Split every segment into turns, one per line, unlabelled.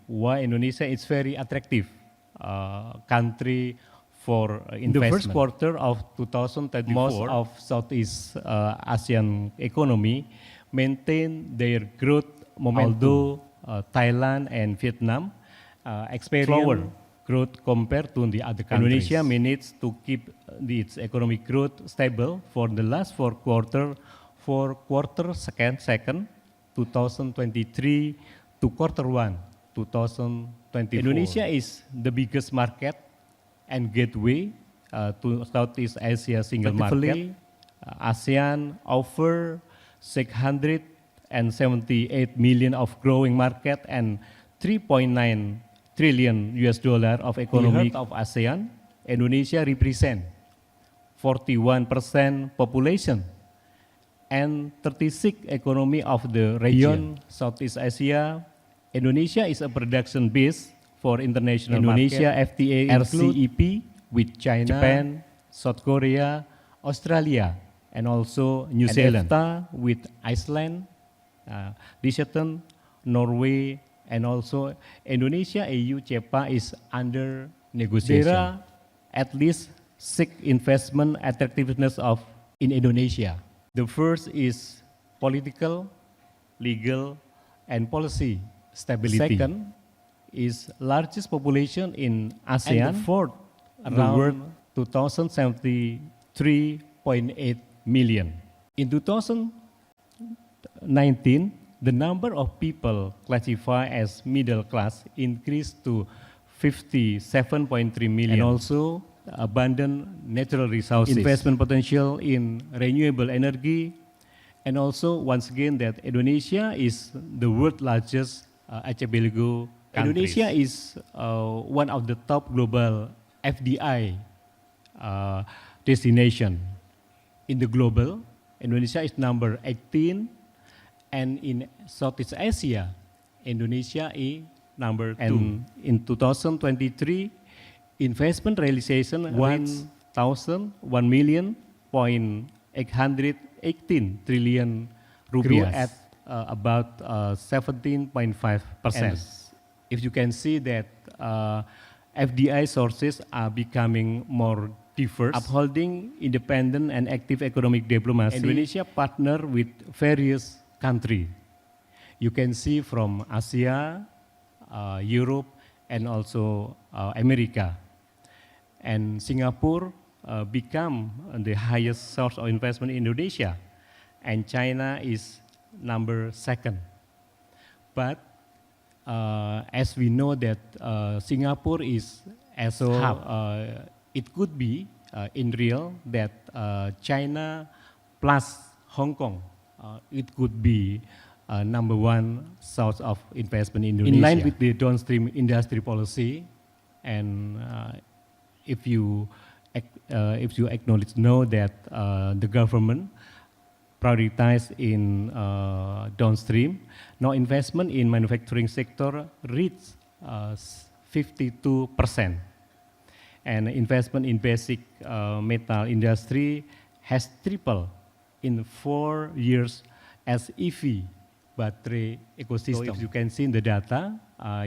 why Indonesia is very attractive country for investment. In the first quarter of 2024, most of Southeast Asian economy maintain their growth momentum, although Thailand and Vietnam experience slower growth compared to the other countries. Indonesia managed to keep its economic growth stable for the last four quarters, second 2023 to quarter 1 2024. Indonesia is the biggest market and gateway to Southeast Asia single market. ASEAN offer 678 million of growing market and 3.9 trillion US dollar of economy of ASEAN. Indonesia represent 41% population and 36 economy of the region. Beyond Southeast Asia, Indonesia is a production base for international Indonesia market. FTA RCEP with China, Japan, South Korea, Australia, and also New Zealand. EFTA with Iceland, Liechtenstein, Norway, and also Indonesia EU CEPA is under negotiation. There are at least 6 investment attractiveness in Indonesia. The first is political, legal, and policy stability. Second is largest population in ASEAN. And the fourth, around 2073.8 million. In 2019, the number of people classified as middle class increased to 57.3 million. And also abundant natural resources. Investment potential in renewable energy. And also, once again, that Indonesia is the world's largest archipelago country. Indonesia is one of the top global FDI destination. In the global, Indonesia is number 18, and in Southeast Asia, Indonesia is number 2. And in 2023, investment realization reached 1,818 trillion rupiah at about 17.5%. If you can see that FDI sources are becoming more diverse, upholding independent and active economic diplomacy. Indonesia partner with various countries. You can see from Asia, Europe, and also America. And Singapore become the highest source of investment in Indonesia, and China is number 2. But as we know that Singapore is as a hub, it could be in real that China plus Hong Kong, it could be number 1 source of investment in Indonesia. In line with the downstream industry policy, and if you acknowledge know that the government prioritize in downstream, now investment in manufacturing sector reached 52%, and investment in basic metal industry has tripled in 4 years as EV battery ecosystem. So if you can see in the data,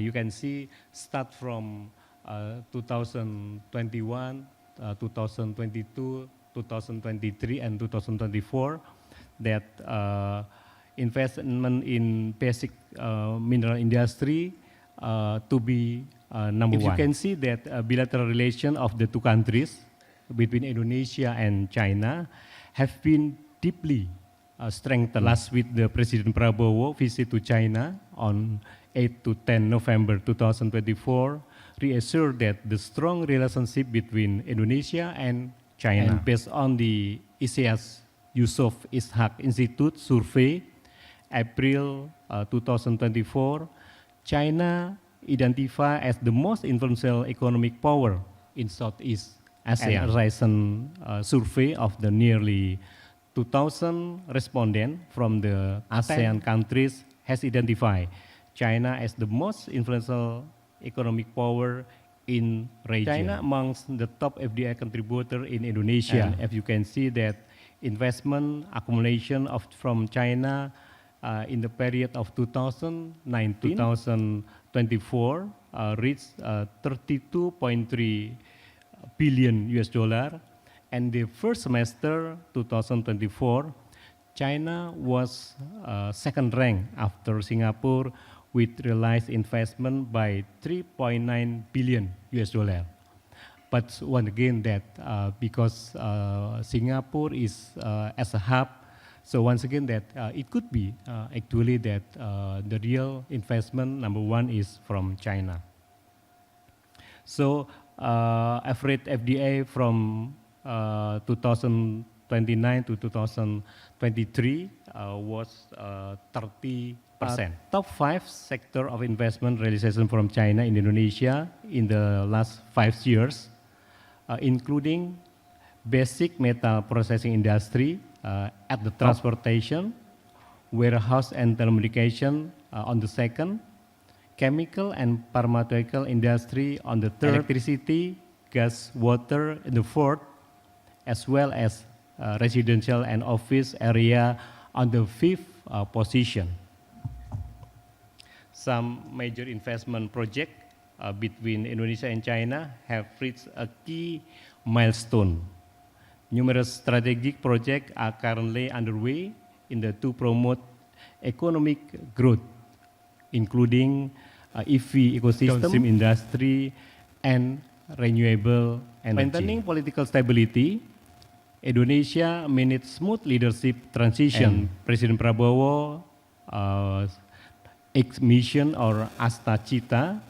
you can see start from 2021, 2022, 2023, and 2024, that investment in basic mineral industry to be number 1. If you can see that bilateral relation of the two countries between Indonesia and China have been deeply strengthened. Last week, the President Prabowo visit to China on 8 to 10 November 2024, reassured that the strong relationship between Indonesia and China. And based on the ICS Yusof Ishak Institute survey, April 2024, China identified as the most influential economic power in Southeast Asia. And a recent survey of the nearly 2,000 respondents from the ASEAN countries has identified China as the most influential economic power in region. China amongst the top FDI contributor in Indonesia. And if you can see that investment accumulation from China in the period of 2019-2023 2024 reached 32.3 billion US dollar, and the first semester 2024, China was second rank after Singapore with realized investment by 3.9 billion US dollar. But once again, that because Singapore is as a hub, so once again that it could be actually that the real investment number one is from China. So average FDI from 2029 to 2023 was 30%. Top 5 sector of investment realization from China in Indonesia in the last 5 years, including basic metal processing industry at the transportation, warehouse and telecommunication on the second, chemical and pharmaceutical industry on the third, electricity, gas, water in the fourth, as well as residential and office area on the fifth position. Some major investment projects between Indonesia and China have reached a key milestone. Numerous strategic projects are currently underway to promote economic growth, including EV ecosystem, downstream industry, and renewable energy. Maintaining political stability, Indonesia managed smooth leadership transition. President Prabowo mission or Asta Cita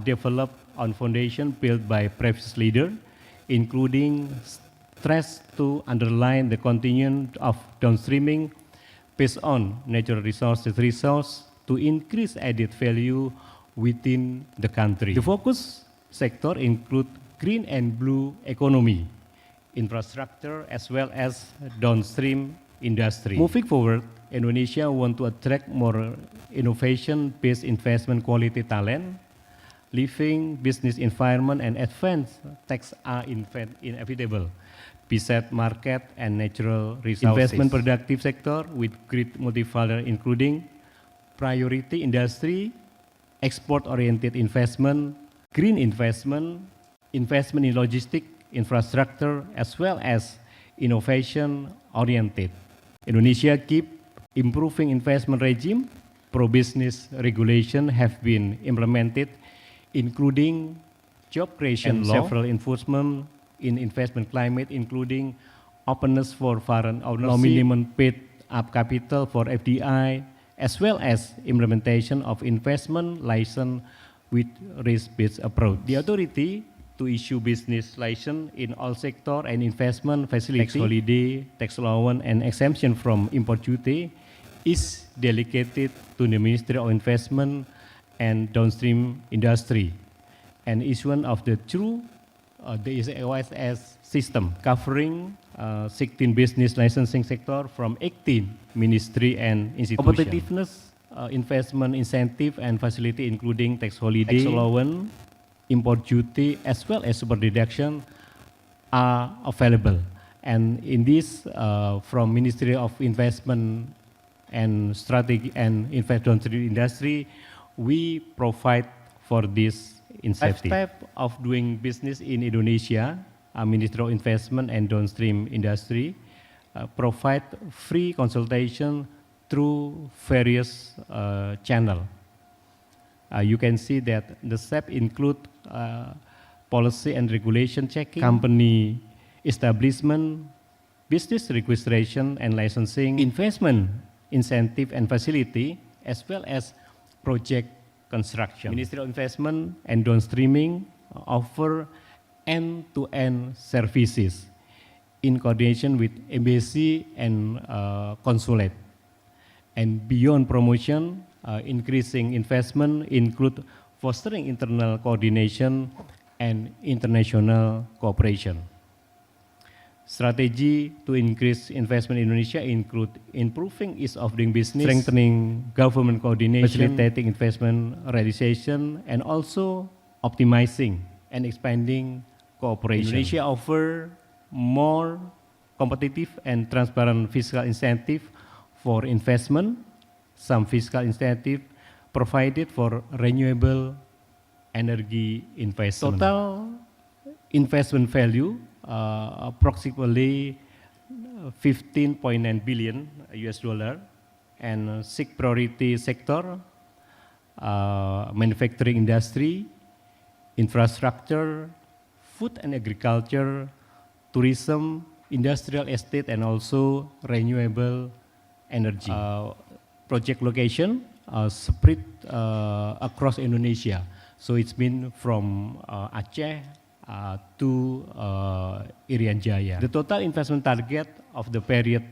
developed on foundation built by previous leader, including stress to underline the continuum of downstreaming based on natural resource to increase added value within the country. The focus sector include green and blue economy, infrastructure, as well as downstream industry. Moving forward, Indonesia want to attract more innovation-based investment quality talent. Living business environment and advanced tax are inevitable. Besides market and natural resources. Investment productive sector with great multiplier including priority industry, export-oriented investment, green investment, investment in logistic infrastructure, as well as innovation-oriented. Indonesia keep improving investment regime. Pro-business regulation have been implemented, including job creation law, several enforcement in investment climate, including openness for foreign ownership, minimum paid up capital for FDI, as well as implementation of investment license with risk-based approach. The authority to issue business license in all sector and investment facility, tax holiday, tax allowance, and exemption from import duty is delegated to the Ministry of Investment and Downstream Industry, and issuance of the true the OSS system covering 16 business licensing sector from 18 ministry and institutions. Competitiveness, investment incentive and facility including tax holiday, tax allowance, import duty, as well as super deduction are available. And in this, from Ministry of Investment and Strategy and Investment Industry, we provide for this incentive. 5 types of doing business in Indonesia, Ministry of Investment and Downstream Industry provide free consultation through various channels. You can see that the SEP include policy and regulation checking, company establishment, business registration and licensing, investment incentive and facility, as well as project construction. Ministry of Investment and Downstreaming offer end-to-end services in coordination with embassy and consulate. And beyond promotion, increasing investment include fostering internal coordination and international cooperation. Strategy to increase investment in Indonesia include improving ease of doing business, strengthening government coordination, facilitating investment realization, and also optimizing and expanding cooperation. Indonesia offer more competitive and transparent fiscal incentive for investment. Some fiscal incentive provided for renewable energy investment. Total investment value approximately 15.9 billion US dollar, and six priority sector: manufacturing industry, infrastructure, food and agriculture, tourism, industrial estate, and also renewable energy. Project location spread across Indonesia. So it's been from Aceh to Irian Jaya. The total investment target of the period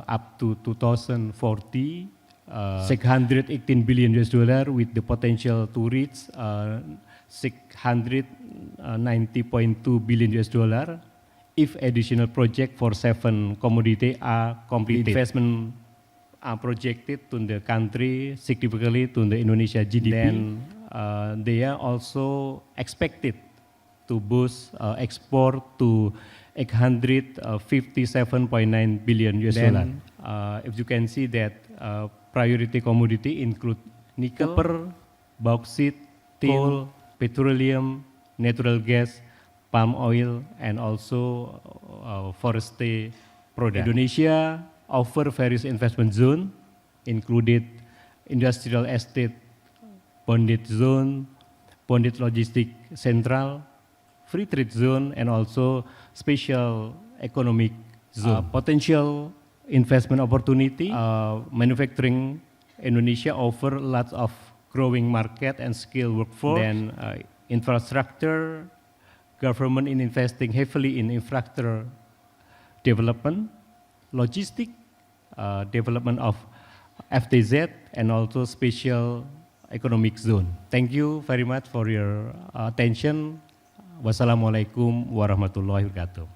up to 2040, 618 billion US dollar, with the potential to reach 690.2 billion US dollar if additional project for 7 commodity are completed. Investment are projected to the country significantly to the Indonesia GDP. Then they are also expected to boost export to 857.9 billion US dollar. If you can see that priority commodity include nickel, copper, bauxite, coal, petroleum, natural gas, palm oil, and also forestry product. Indonesia offer various investment zone, included industrial estate, bonded zone, bonded logistic central, free trade zone, and also special economic zone. Potential investment opportunity, manufacturing Indonesia offer lots of growing market and skilled workforce. Then infrastructure, government in investing heavily in infrastructure development, logistic development of FTZ, and also special economic zone. Thank you very much for your attention. Wassalamualaikum warahmatullahi wabarakatuh.